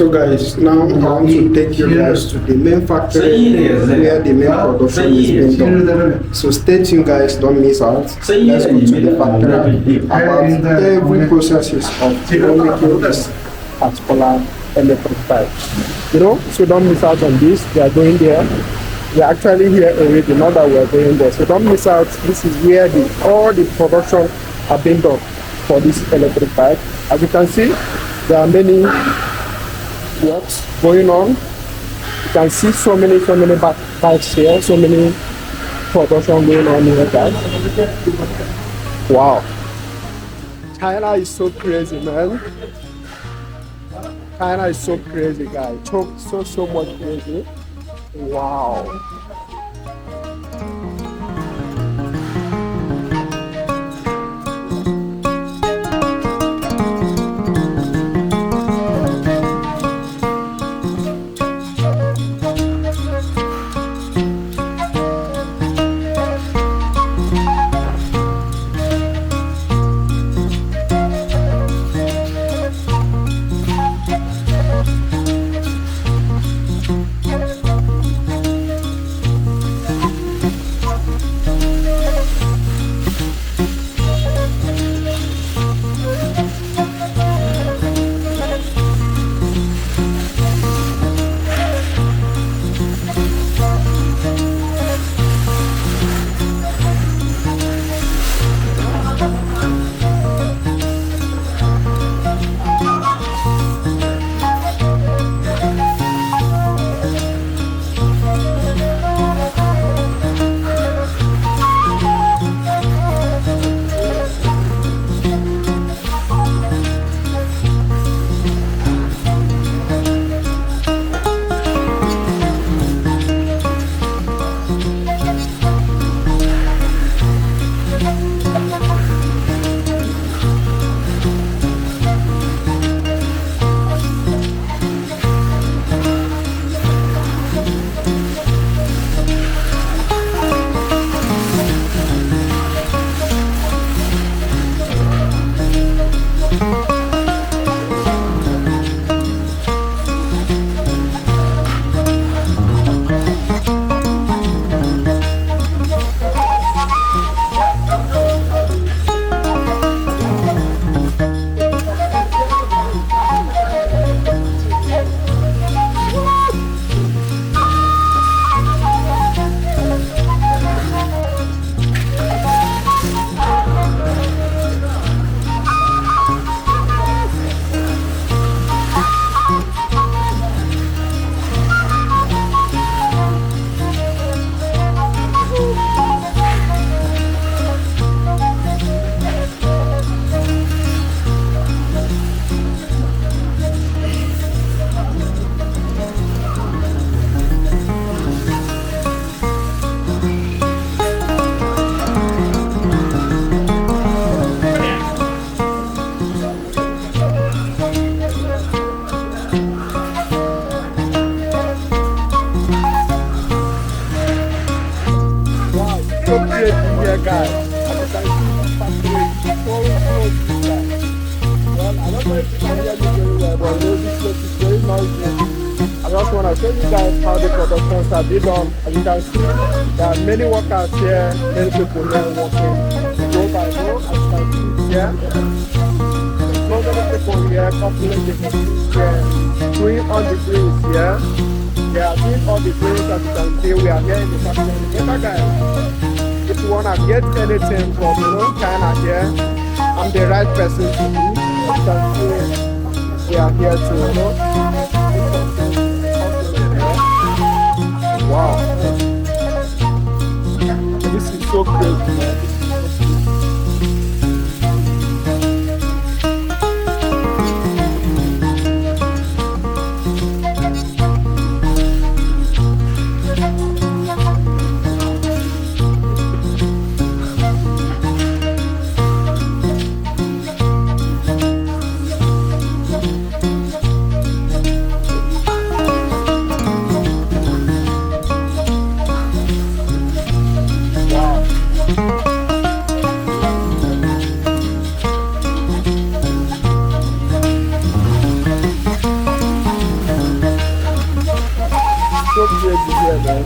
So guys, now I want to take you guys to the main factory where the main production is being done. So stay tuned guys, don't miss out. Let's go to the factory about every processes of making this particular electric pipe. You know, so don't miss out on this. We are going there. We are actually here already, not that we are going there. So don't miss out. This is where all the production are being done for this electric pipe. As you can see, there are many works going on. You can see so many pipes here, so many production going on here, guys. Wow. China is so crazy, man. China is so crazy, guys. So much crazy. Wow. As you can see, there are many workers here, many people here working row by row, as you can see here. So many people here, completely here, doing all the drills here. They are doing all the drills, as you can see. We are here in the factory. Remember guys, if you want to get anything from China here, I'm the right person to do. As you can see, we are here to, wow, this is so crazy, man. so crazy here, man.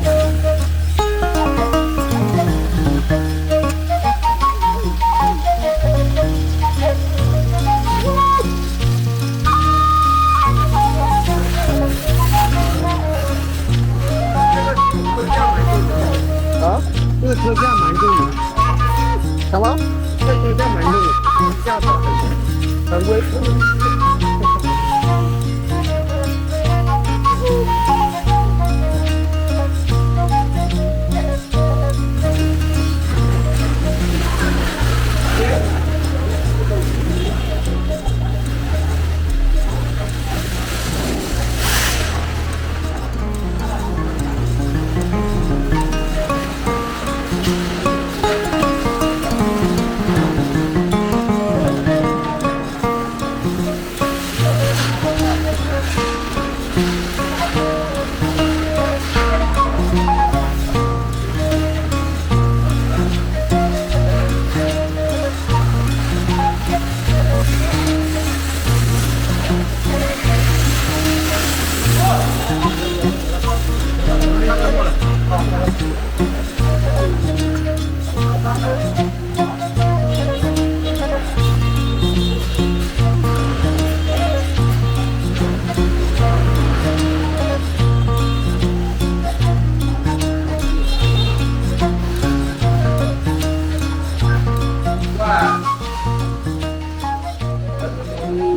Huh? 这个车架蛮贵的，什么？这个车架蛮贵的，架子很贵。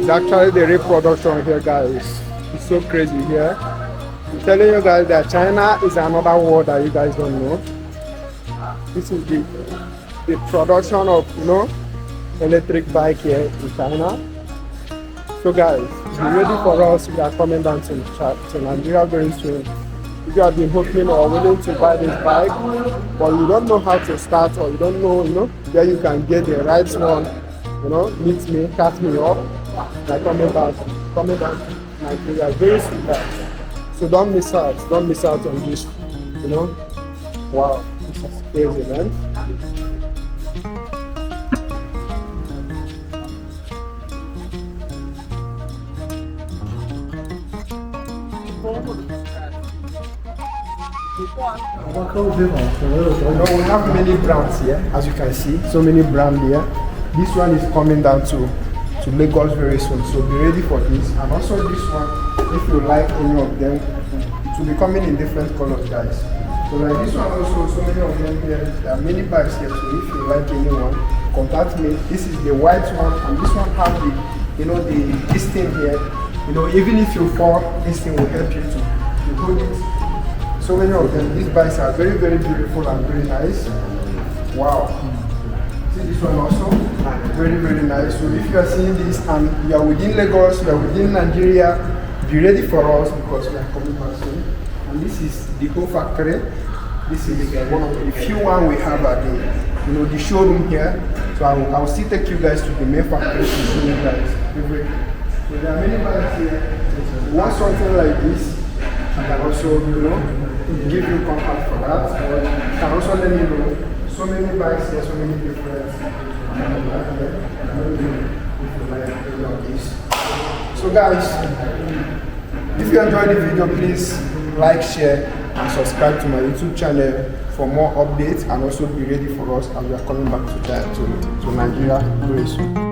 It's actually the reproduction here, guys. It's so crazy here. I'm telling you guys that China is another world that you guys don't know. This is the production of, you know, electric bike here in China. So guys, be ready for us. We are coming down to Nigeria very soon. If you have been hoping or willing to buy this bike, but you don't know how to start, or you don't know, you know, where you can get the right one, you know, meet me, catch me up. Like coming down to Nigeria very soon, guys. So don't miss out on this, you know. Wow, this is crazy, man. We have many brands here, as you can see, so many brands here. This one is coming down to Lagos very soon, so be ready for this. And also this one, if you like any of them, it will be coming in different colors, guys. So like this one also, so many of them here. There are many bags here, so if you like anyone, contact me. This is the white one, and this one has the, you know, this thing here. You know, even if you fall, this thing will help you to hold it. So many of them. These bikes are very, very beautiful and very nice. Wow. See this one also, very, very nice. So if you are seeing this and you are within Lagos, you are within Nigeria, be ready for us because we are coming back soon. And this is the whole factory. This is one of the few one we have at the, you know, the showroom here. So I will still take you guys to the main factory to show you guys everything. So there are many bikes here. You want something like this, I can also, you know, give you contact for that. Or you can also let me know. So many bikes here, so many different. So guys, if you enjoyed the video, please like, share, and subscribe to my YouTube channel for more updates, and also be ready for us as we are coming back to Nigeria very soon.